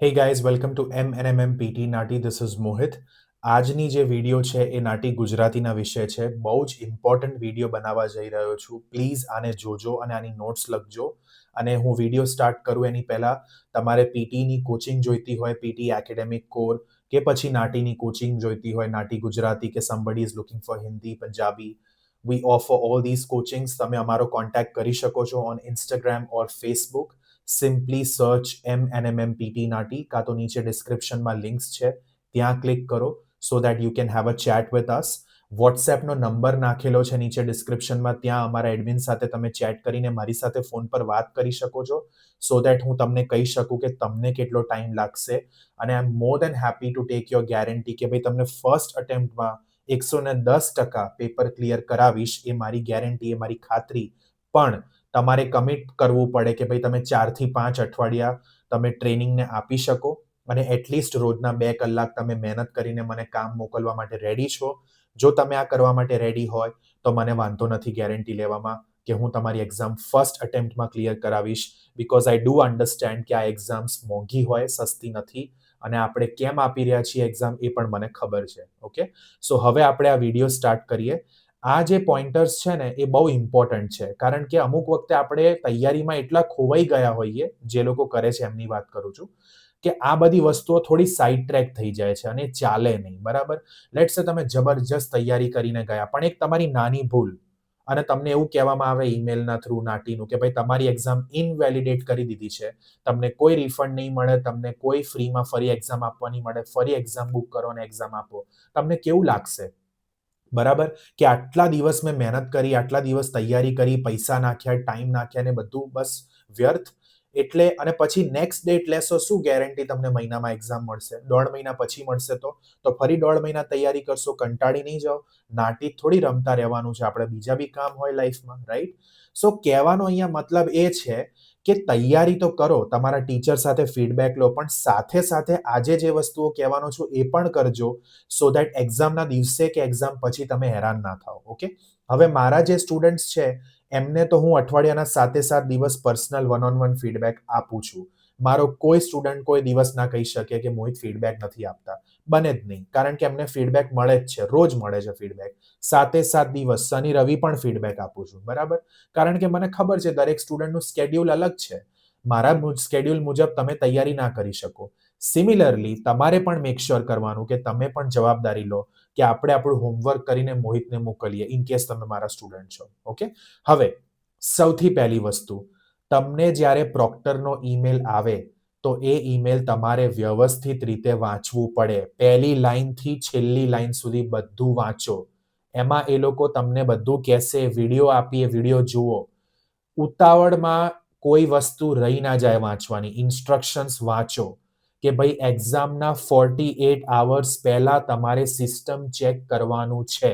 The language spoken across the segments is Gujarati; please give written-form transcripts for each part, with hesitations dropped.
Hey guys, welcome to MNMM PT નાટી. This is મોહિત. આજની જે વિડીયો છે એ નાટી ગુજરાતીના વિશે છે. બહુ જ ઇમ્પોર્ટન્ટ વિડીયો બનાવવા જઈ રહ્યો છું. પ્લીઝ આને જોજો અને આની નોટ્સ લખજો. અને હું વિડીયો સ્ટાર્ટ કરું એની પહેલાં તમારે પીટીની કોચિંગ જોઈતી હોય, પીટી એકેડેમિક કોર, કે પછી નાટીની કોચિંગ જોઈતી હોય, નાટી ગુજરાતી, કે somebody is looking for Hindi, Punjabi. We offer all these coachings. તમે અમારો કોન્ટેક્ટ કરી શકો છો on Instagram or Facebook. Simply search MNMMPT નાટી, કાં તો નીચે ડિસ્ક્રિપ્શનમાં લિંક્સ છે, ત્યાં ક્લિક કરો so that you can have a chat with us. વોટ્સએપનો નંબર નાખેલો છે નીચે ડિસ્ક્રિપ્શનમાં, ત્યાં અમારા એડમિન સાથે તમે ચેટ કરીને મારી સાથે ફોન પર વાત કરી શકો છો, સો દેટ હું તમને કહી શકું કે તમને કેટલો ટાઈમ લાગશે. અને I am more than happy to take your guarantee કે ભાઈ તમને ફર્સ્ટ અટેમ્પ્ટમાં 110% પેપર ક્લિયર કરાવીશ, એ મારી ગેરંટી, એ મારી ખાતરી. પણ તમારે કમિટ કરવું પડે કે ભાઈ તમે 4 થી 5 અઠવાડિયા તમે ટ્રેનિંગને આપી શકો અને એટલીસ્ટ રોજના 2 કલાક તમે મહેનત કરીને મને કામ મોકલવા માટે રેડી છો. જો તમે આ કરવા માટે રેડી હોય તો મને વાંધો નથી ગેરંટી લેવામાં કે હું તમારી એક્ઝામ ફર્સ્ટ અટેમ્પ્ટમાં ક્લિયર કરાવીશ, બિકોઝ આઈ ડુ અન્ડરસ્ટેન્ડ કે આ એક્ઝામ્સ મોંઘી હોય, સસ્તી નથી. અને આપણે કેમ આપી રહ્યા છીએ એક્ઝામ એ પણ મને ખબર છે. ઓકે, સો હવે આપણે આ વિડીયો સ્ટાર્ટ કરીએ. આ જે પોઈન્ટર્સ છે ને એ બહુ ઇમ્પોર્ટન્ટ છે, કારણ કે અમુક વખતે આપણે તૈયારીમાં એટલા ખોવાઈ ગયા હોઈએ, જે લોકો કરે છે એમની વાત કરું છું, કે આ બધી વસ્તુઓ થોડી સાઈડ ટ્રેક થઈ જાય છે અને ચાલે નહીં. બરાબર, લેટ્સ સે તમે જબરજસ્ત તૈયારી કરીને ગયા, પણ એક તમારી નાની ભૂલ અને તમને એવું કહેવામાં આવે ઈમેલના થ્રુ નાટીનું કે ભાઈ તમારી એક્ઝામ ઇનવેલિડેટ કરી દીધી છે, તમને કોઈ રિફંડ નહીં મળે, તમને કોઈ ફ્રીમાં ફરી એક્ઝામ આપવાની મળે, ફરી એક્ઝામ બુક કરો અને એક્ઝામ આપો. તમને કેવું લાગશે? બરાબર, કે આટલા દિવસ મેં મહેનત કરી, આટલા દિવસ તૈયારી કરી, પૈસા નાખ્યા, ટાઈમ નાખ્યા, ને બધું બસ વ્યર્થ. એટલે અને પછી નેક્સ્ટ ડેટ લેશો, શું ગેરંટી તમને મહિનામાં એક્ઝામ મળશે? 1.5 મહિના પછી મળશે તો ફરી 1.5 મહિના તૈયારી કરશો, કંટાળી નહીં જાઓ? નાટી થોડી રમતા રહેવાનું છે, આપણે બીજા બી કામ હોય લાઈફમાં, રાઈટ? સો કહેવાનો અહીંયા મતલબ એ છે કે તૈયારી તો કરો, તમારા ટીચર સાથે ફીડબેક લો, પણ સાથે સાથે આજે જે વસ્તુઓ કહેવાનો છું એ પણ કરજો, સો દેટ એક્ઝામના દિવસે કે એક્ઝામ પછી તમે હેરાન ના થાઓ. ઓકે, હવે મારા જે સ્ટુડન્ટ્સ છે એમને તો હું અઠવાડિયાના 7 દિવસ personal one on one feedback આપું છું. મારો કોઈ સ્ટુડન્ટ કોઈ દિવસ ના કહી શકે કે મોહિત ફીડબેક નથી આપતા. બને જ નહીં, કારણ કે એમને ફીડબેક મળે જ છે, રોજ મળે છે ફીડબેક. 7 દિવસ, શનિ રવિ પણ ફીડબેક આપું છું. બરાબર, કારણ કે મને ખબર છે દરેક સ્ટુડન્ટનું સ્કેડ્યુલ અલગ છે. મારા સ્કેડ્યુલ મુજબ તમે તૈયારી ના કરી શકો. સિમિલરલી તમારે પણ મેક શ્યોર કરવાનું કે તમે પણ જવાબદારી લો કે આપણે આપણું હોમવર્ક કરીને મોહિતને મોકલીએ, ઇન કેસ તમે મારા સ્ટુડન્ટ છો. ઓકે, હવે સૌથી પહેલી વસ્તુ, તમને જ્યારે પ્રોક્ટરનો ઈમેલ આવે તો એ ઈમેલ તમારે વ્યવસ્થિત રીતે વાંચવું પડે. પહેલી લાઈનથી છેલ્લી લાઈન સુધી બધું વાંચો. એમાં એ લોકો તમને બધું કહેશે, વિડીયો આપીએ, વિડીયો જુઓ. ઉતાવળમાં કોઈ વસ્તુ રહી ના જાય વાંચવાની. ઇન્સ્ટ્રક્શન્સ વાંચો કે ભાઈ એક્ઝામના 48 hours પહેલા તમારે સિસ્ટમ ચેક કરવાનું છે.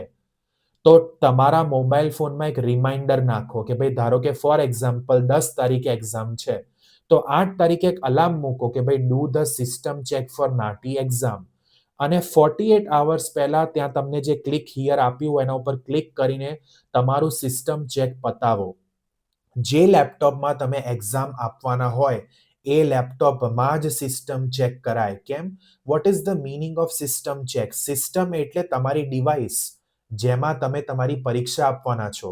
તો તમારા મોબાઈલ ફોનમાં એક રિમાઇન્ડર નાખો કે ભાઈ ધારો કે ફોર એક્ઝામ્પલ 10 તારીખે એક્ઝામ છે, તો 8 તારીખે એક અલાર્મ મૂકો કે ભાઈ do the system check for નાટી એક્ઝામ. અને 48 hours પહેલા ત્યાં તમને જે ક્લિક હિયર આપ્યું હોય એના ઉપર ક્લિક કરીને તમારું સિસ્ટમ ચેક પતાવો. જે લેપટોપમાં તમે એક્ઝામ આપવાના હોય એ લેપટોપમાં જ સિસ્ટમ ચેક કરાય. કેમ? What is the meaning of system check? System એટલે તમારી ડિવાઇસ જેમાં તમે તમારી પરીક્ષા આપવાના છો.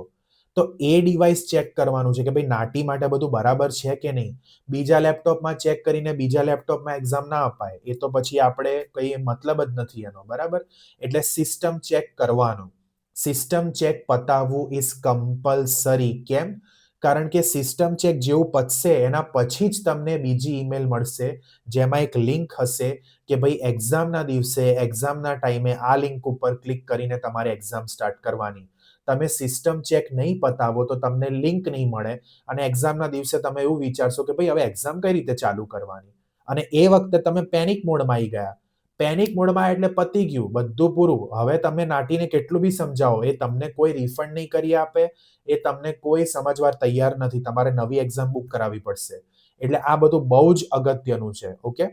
તો એ ડિવાઇસ ચેક કરવાનું છે કે ભાઈ નાટી માટે બધું બરાબર છે કે નહીં. બીજા લેપટોપમાં ચેક કરીને બીજા લેપટોપમાં એક્ઝામ ના અપાય, એ તો પછી આપણે કઈ મતલબ જ નથી એનો. બરાબર, એટલે સિસ્ટમ ચેક કરવાનું. સિસ્ટમ ચેક પતાવવું ઇઝ કમ્પલસરી. કેમ? કારણ કે સિસ્ટમ ચેક જેવું પતશે એના પછી જ તમને બીજી ઈમેલ મળશે, જેમાં એક લિંક હશે કે ભાઈ એક્ઝામના દિવસે, એક્ઝામના ટાઈમે આ લિંક ઉપર ક્લિક કરીને તમારે એક્ઝામ સ્ટાર્ટ કરવાની. તમે સિસ્ટમ ચેક નહીં પતાવો તો તમને લિંક નહીં મળે અને એક્ઝામના દિવસે તમે એવું વિચારશો કે ભાઈ હવે એક્ઝામ કઈ રીતે ચાલુ કરવાની. અને એ વખતે તમે પેનિક મોડમાં આવી ગયા. પેનિક મોડમાં એટલે પતી ગયું, બધું પૂરું. હવે તમે નાટીને કેટલું બી સમજાવો, એ તમને કોઈ રિફંડ નહીં કરી આપે, એ તમને કોઈ સમજવા તૈયાર નથી. તમારે નવી એક્ઝામ બુક કરાવવી પડશે. એટલે આ બધું બહુ જ અગત્યનું છે. ઓકે,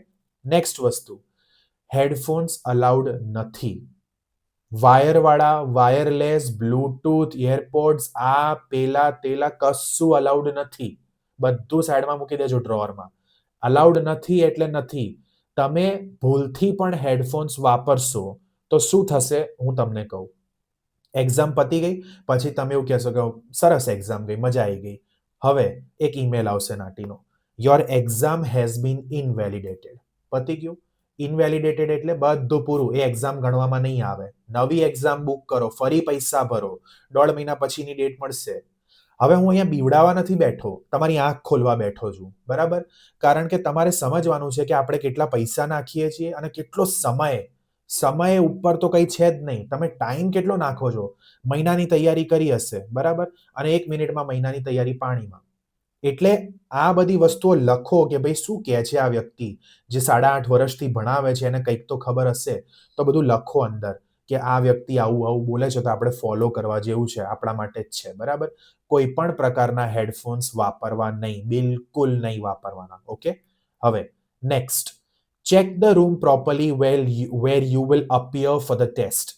નેક્સ્ટ વસ્તુ, હેડફોન્સ અલાઉડ નથી. વાયરવાળા, વાયરલેસ, બ્લૂટૂથ, એરપોડ્સ, આ પેલા તેલા કશું અલાઉડ નથી. બધું સાઈડમાં મૂકી દેજો ડ્રોવરમાં. અલાઉડ નથી એટલે નથી. તમે ભૂલથી પણ હેડફોન્સ વાપરશો તો શું થશે હું તમને કહું. એક્ઝામ પતી ગઈ, પછી તમે એવું કહેશો કે સરસ એક્ઝામ ગઈ, મજા આવી ગઈ. હવે એક ઈમેલ આવશે નાટીનો, યોર એક્ઝામ હેઝ બીન ઇનવેલિડેટેડ. પતી ગયું. ઇનવેલિડેટેડ એટલે બધું પૂરું, એ એક્ઝામ ગણવામાં નહીં આવે. નવી એક્ઝામ બુક કરો, ફરી પૈસા ભરો, 1.5 મહિના પછીની ડેટ મળશે. હવે હું અહીંયા બીવડાવવા નથી બેઠો, તમારી આંખ ખોલવા બેઠો છું, બરાબર? કારણ કે તમારે સમજવાનું છે કે આપણે કેટલા પૈસા નાખીએ છીએ અને કેટલો સમય ઉપર તો કંઈ છે જ નહીં. તમે ટાઈમ કેટલો નાખો છો? મહિનાની તૈયારી કરી હશે, બરાબર? અને 1 મિનિટમાં મહિનાની તૈયારી પાણીમાં. એટલે આ બધી વસ્તુઓ લખો કે ભાઈ શું કહે છે આ વ્યક્તિ જે 8.5 વર્ષથી ભણાવે છે, એને કંઈક તો ખબર હશે. તો બધું લખો અંદર કે આ વ્યક્તિ આવું બોલે છે તો આપણે ફોલો કરવા જેવું છે, આપણા માટે જ છે, બરાબર? કોઈ પણ પ્રકારના હેડફોન્સ વાપરવા નહીં, બિલકુલ નહીં વાપરવાના. ઓકે? હવે next, check the room properly where you will appear for the test.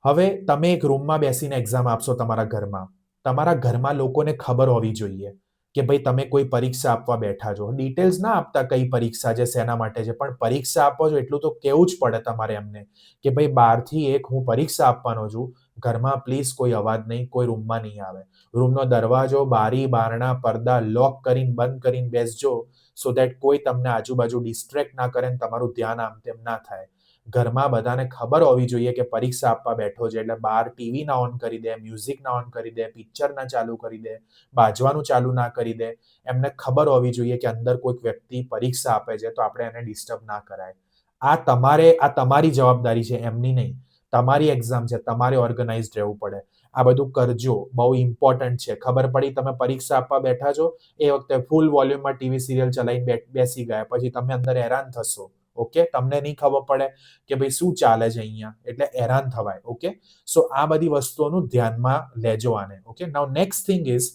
હવે તમે એક રૂમમાં બેસીને એક્ઝામ આપશો તમારા ઘરમાં. તમારા ઘરમાં લોકોને ખબર હોવી જોઈએ કે ભાઈ તમે કોઈ પરીક્ષા આપવા બેઠા છો. ડિટેલ્સ ના આપતા કઈ પરીક્ષા છે, શેના માટે છે, પણ પરીક્ષા આપો છો એટલું તો કહેવું જ પડે તમારે એમને કે ભાઈ 12 થી 1 હું પરીક્ષા આપવાનો છું. ઘરમાં પ્લીઝ કોઈ અવાજ નહીં, કોઈ રૂમમાં નહીં આવે. રૂમનો દરવાજો, બારી, બારણા, પડદા લોક કરીને બંધ કરીને બેસજો, સો દેટ કોઈ તમને આજુબાજુ ડિસ્ટ્રેક્ટ ના કરે ને તમારું ધ્યાન આમ તેમ ના થાય. ઘરમાં બધાને ખબર હોવી જોઈએ કે પરીક્ષા આપવા બેઠો છે, એટલે બહાર ટીવી ના ઓન કરી દે, મ્યુઝિક ના ઓન કરી દે, પિક્ચર ના ચાલુ કરી દે, બાજવાનું ચાલુ ના કરી દે. એમને ખબર હોવી જોઈએ કે અંદર કોઈક વ્યક્તિ પરીક્ષા આપે છે તો આપણે એને ડિસ્ટર્બ ના કરાય. આ તમારી જવાબદારી છે, એમની નહીં. તમારી એક્ઝામ છે, તમારે ઓર્ગેનાઇઝડ રહેવું પડે. આ બધું કરજો, બહુ ઇમ્પોર્ટન્ટ છે. ખબર પડી તમે પરીક્ષા આપવા બેઠા છો, એ વખતે ફૂલ વોલ્યુમમાં ટીવી સિરિયલ ચલાવીને બેસી ગયા, પછી તમે અંદર હેરાન થશો. ઓકે? તમને નહીં ખબર પડે કે ભાઈ શું ચાલે છે અહીંયા, એટલે હેરાન થવાય. ઓકે? સો આ બધી વસ્તુઓનું ધ્યાનમાં લેજો આને. Okay? Now next thing is,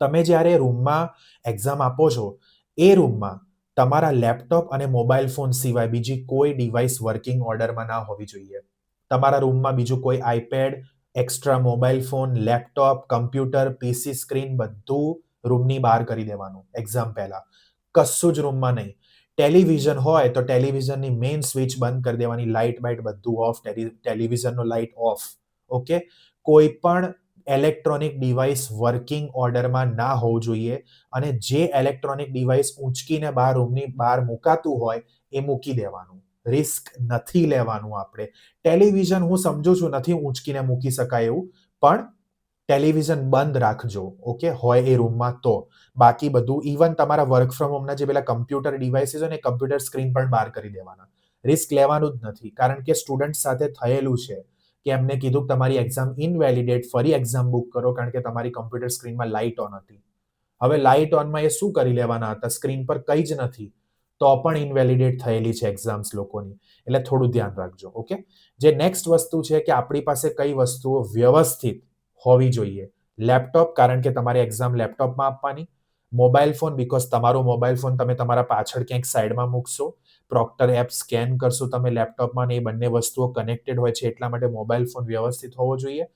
તમે જ્યારે રૂમમાં એક્ઝામ આપો છો, એ રૂમમાં તમારા લેપટોપ અને મોબાઈલ ફોન સિવાય બીજી કોઈ ડિવાઇસ વર્કિંગ ઓર્ડરમાં ના હોવી જોઈએ. તમારા રૂમમાં બીજું કોઈ iPad, extra mobile phone, laptop, computer, PC screen બધું રૂમની બહાર કરી દેવાનું એક્ઝામ પહેલા. કશું જ રૂમમાં નહીં. ટેલિવિઝન હોય તો ટેલિવિઝનની મેઇન સ્વિચ બંધ કરી દેવાની, લાઇટ બાઇટ બધું ઓફ, ટેલિવિઝનનો લાઇટ ઓફ. ઓકે? કોઈ પણ ઇલેક્ટ્રોનિક ડિવાઇસ વર્કિંગ ઓર્ડરમાં ના હોવું જોઈએ, અને જે ઇલેક્ટ્રોનિક ડિવાઇસ ઊંચકીને રૂમની બહાર મુકાતું હોય એ મૂકી દેવાનું. રિસ્ક નથી લેવાનું આપણે. ટેલિવિઝન હું સમજુ છું નથી ઊંચકીને મૂકી શકાય એવું, પણ ટેલિવિઝન બંધ રાખજો. ઓકે? હોય એ રૂમમાં તો. બાકી બધું, ઇવન તમારા વર્ક ફ્રોમ હોમના જે પેલા કમ્પ્યુટર ડિવાઇસીસ હોય ને, કમ્પ્યુટર સ્ક્રીન પણ બહાર કરી દેવાના. રિસ્ક લેવાનું જ નથી, કારણ કે સ્ટુડન્ટ સાથે થયેલું છે કે એમને કીધું તમારી એક્ઝામ ઇનવેલિડેટ, ફરી એક્ઝામ બુક કરો કારણ કે તમારી કમ્પ્યુટર સ્ક્રીનમાં લાઇટ ઓન હતી. હવે લાઇટ ઓનમાં એ શું કરી લેવાના હતા? સ્ક્રીન પર કંઈ જ નથી, તો પણ ઇનવેલિડેટ થયેલી છે એક્ઝામ્સ લોકોની. એટલે થોડું ધ્યાન રાખજો. ઓકે? જે નેક્સ્ટ વસ્તુ છે કે આપણી પાસે કઈ વસ્તુઓ વ્યવસ્થિત હોવી જોઈએ. લેપટોપ, કારણ કે તમારે એક્ઝામ લેપટોપમાં આપવાની. મોબાઈલ ફોન, બીકોઝ તમારો મોબાઈલ ફોન તમે તમારા પાછળ ક્યાંક સાઈડમાં મૂકશો. પ્રોક્ટર એપ સ્કેન કરશો તમે લેપટોપમાં, ને એ બંને વસ્તુઓ કનેક્ટેડ હોય છે, એટલા માટે મોબાઈલ ફોન વ્યવસ્થિત હોવો જોઈએ.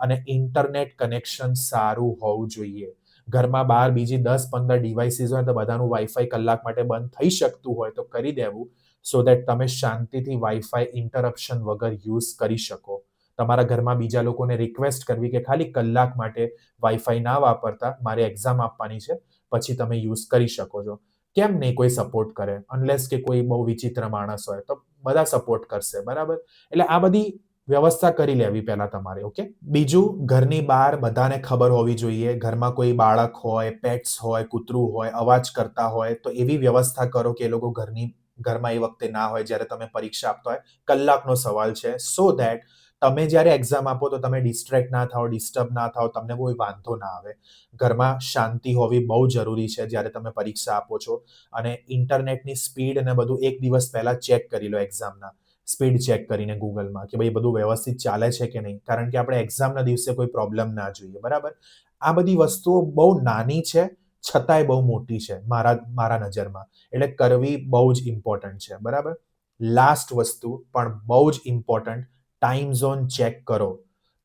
અને ઇન્ટરનેટ કનેક્શન સારું હોવું જોઈએ. ઘરમાં બહાર બીજી 10-15 ડિવાઇસીસ હોય તો બધાનું વાઈફાઈ કલાક માટે બંધ થઈ શકતું હોય તો કરી દેવું, સો દેટ તમે શાંતિથી વાઈફાઈ ઇન્ટરપ્શન વગર યુઝ કરી શકો. તમારા ઘરમાં બીજા લોકોને રિક્વેસ્ટ કરવી કે ખાલી કલાક માટે વાઈફાઈ ના વાપરતા, મારે એક્ઝામ આપવાની છે, પછી તમે યુઝ કરી શકો છો. કેમ નહીં કોઈ સપોર્ટ કરે? અનલેસ કે કોઈ બહુ વિચિત્ર માણસ હોય તો બધા સપોર્ટ કરશે, બરાબર? એટલે આ બધી વ્યવસ્થા કરી લેવી પહેલા તમારે. ઓકે? બીજું, ઘરની બહાર બધાને ખબર હોવી જોઈએ. ઘરમાં કોઈ બાળક હોય, પેટ્સ હોય, કૂતરું હોય, અવાજ કરતા હોય, તો એવી વ્યવસ્થા કરો કે એ લોકો ઘરમાં એ વખતે ના હોય જ્યારે તમે પરીક્ષા આપતા હોય. કલાકનો સવાલ છે, સો દેટ તમે જ્યારે એક્ઝામ આપો તો તમે ડિસ્ટ્રેક્ટ ના થાઓ, ડિસ્ટર્બ ના થાઓ, તમને કોઈ વાંધો ના આવે. ઘરમાં શાંતિ હોવી બહુ જરૂરી છે જ્યારે તમે પરીક્ષા આપો છો. અને ઇન્ટરનેટની સ્પીડ અને બધું એક દિવસ પહેલા ચેક કરી લો એક્ઝામના. સ્પીડ ચેક કરીને ગૂગલમાં કે ભાઈ બધું વ્યવસ્થિત ચાલે છે કે નહીં, કારણ કે આપણે એક્ઝામના દિવસે કોઈ પ્રોબ્લેમ ના જોઈએ, બરાબર? આ બધી વસ્તુઓ બહુ નાની છે, છતાંય બહુ મોટી છે મારા નજરમાં. એટલે કરવી બહુ જ ઇમ્પોર્ટન્ટ છે, બરાબર? લાસ્ટ વસ્તુ પણ બહુ જ ઇમ્પોર્ટન્ટ, ટાઈમ ઝોન ચેક કરો.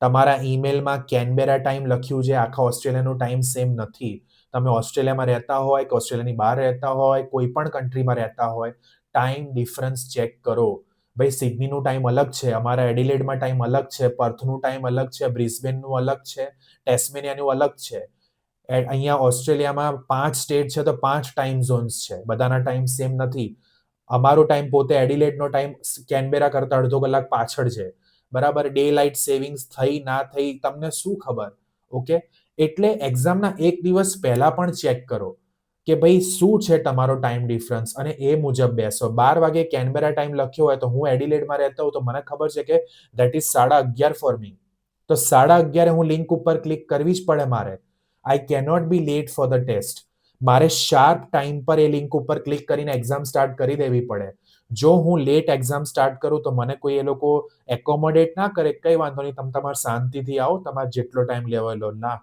તમારા ઈમેલમાં કેનબેરા ટાઈમ લખ્યું છે, આખા ઓસ્ટ્રેલિયાનો ટાઈમ સેમ નથી. તમે ઓસ્ટ્રેલિયામાં રહેતા હોય કે ઓસ્ટ્રેલિયાની બહાર રહેતા હોય, કોઈ પણ કન્ટ્રીમાં રહેતા હોય, ટાઈમ ડિફરન્સ ચેક કરો. ભાઈ સિડનીનું ટાઈમ અલગ છે, અમારા એડિલેડમાં ટાઈમ અલગ છે, પર્થનું ટાઈમ અલગ છે, બ્રિસ્બેનનું અલગ છે, ટેસ્મેનિયાનું અલગ છે. અહીંયા ઓસ્ટ્રેલિયામાં 5 સ્ટેટ છે તો 5 ટાઈમ ઝોન્સ છે. બધાના ટાઈમ સેમ નથી. અમારો ટાઈમ પોતે એડિલેડનો ટાઈમ કેનબેરા કરતા અડધો કલાક પાછળ છે. બરાબર, ડે લાઇટ સેવિંગ્સ થઈ ના થઈ તમને શું ખબર? ઓકે, એટલે એક્ઝામના એક દિવસ પહેલા પણ ચેક કરો કે ભાઈ શું છે તમારો ટાઈમ ડિફરન્સ અને એ મુજબ બેસો. 12 વાગે કેનબેરા ટાઈમ લખ્યો હોય તો હું એડિલેડમાં રહેતો હોઉં તો મને ખબર છે કે ધેટ ઇઝ 11:30 ફોર મી. તો 11:30 હું લિંક ઉપર ક્લિક કરવી જ પડે મારે. I cannot be late for the test. મારે શાર્પ ટાઈમ પર એ લિંક ઉપર ક્લિક કરીને એક્ઝામ સ્ટાર્ટ કરી દેવી પડે. જો હું લેટ એક્ઝામ સ્ટાર્ટ કરું તો મને કોઈ એ લોકો એકોમોડેટ ના કરે, કઈ વાંધો નહીં, તમે તમારે શાંતિથી આવો, તમારે જેટલો ટાઈમ લેવો લો. ના,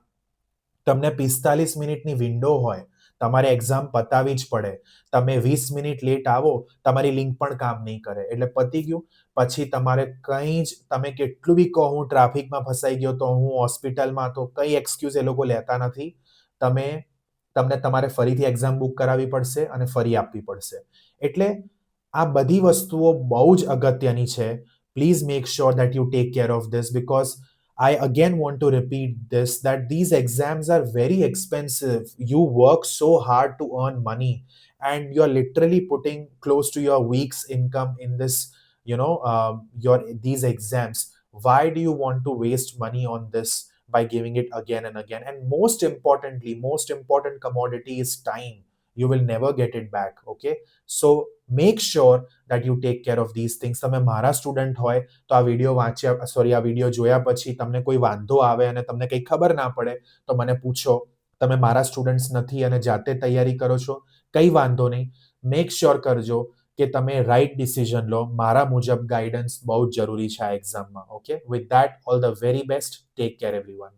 તમને 45 મિનિટની વિન્ડો હોય, તમારે એક્ઝામ પતાવી જ પડે. તમે 20 મિનિટ લેટ આવો, તમારી લિંક પણ કામ નહીં કરે, એટલે પતી ગયું. પછી તમારે કંઈ જ, તમે કેટલું બી કહો હું ટ્રાફિકમાં ફસાઈ ગયો તો, હું હોસ્પિટલમાં, તો કઈ એક્સક્યુઝ એ લોકો લેતા નથી. તમને તમારે ફરીથી એક્ઝામ બુક કરાવવી પડશે અને ફરી આપવી પડશે. એટલે આ બધી વસ્તુઓ બહુ જ અગત્યની છે. Please make sure that you take care of this, because I again want to repeat this, that these exams are very expensive. You work so hard to earn money and you're literally putting close to your week's income in this, these exams. Why do you want to waste money on this by giving it again and again? And most importantly, most important commodity is time. You will never get it back. Okay, so make sure that you take care of these things. તમે મારા સ્ટુડન્ટ હોય તો આ વિડીયો જોયા પછી તમને કોઈ વાંધો આવે અને તમને કંઈ ખબર ના પડે તો મને પૂછો. તમે મારા સ્ટુડન્ટ્સ નથી અને જાતે તૈયારી કરો છો, કંઈ વાંધો નહીં. મેક શ્યોર કરજો કે તમે રાઈટ ડિસિઝન લો. મારા મુજબ ગાઈડન્સ બહુ જ જરૂરી છે આ એક્ઝામમાં. Okay, with that all the very best. Take care everyone.